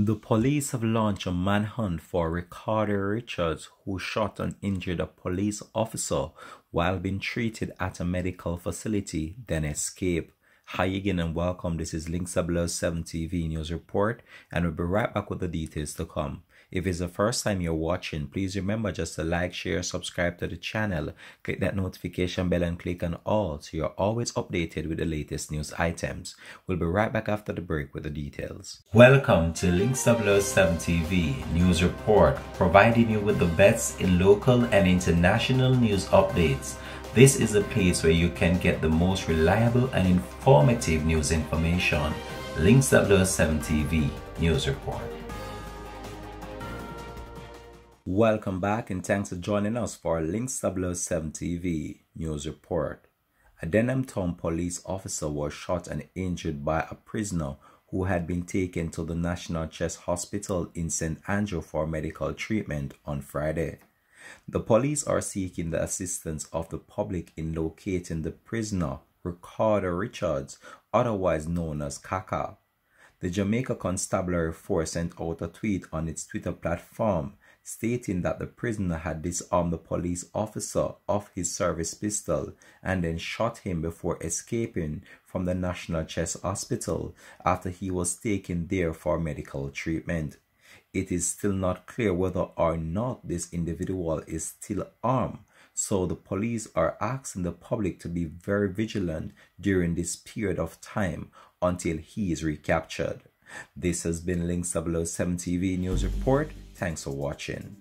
The police have launched a manhunt for Ricardo Richards, who shot and injured a police officer while being treated at a medical facility, then escaped. Hi again and welcome. This is Sho0t TV News Report, and we'll be right back with the details to come. If it's the first time you're watching, please remember just to like, share, subscribe to the channel, click that notification bell and click on all so you're always updated with the latest news items. We'll be right back after the break with the details. Welcome to Sho0t TV News Report, providing you with the best in local and international news updates. This is a place where you can get the most reliable and informative news information. Sho0t TV News Report. Welcome back and thanks for joining us for Sho0t TV News Report. A Denham Town police officer was shot and injured by a prisoner who had been taken to the National Chest Hospital in St. Andrew for medical treatment on Friday. The police are seeking the assistance of the public in locating the prisoner, Ricardo Richards, otherwise known as Kaka. The Jamaica Constabulary Force sent out a tweet on its Twitter platform stating that the prisoner had disarmed the police officer of his service pistol and then shot him before escaping from the National Chest Hospital after he was taken there for medical treatment. It is still not clear whether or not this individual is still armed, so the police are asking the public to be very vigilant during this period of time until he is recaptured. This has been Sho0t TV News Report. Thanks for watching.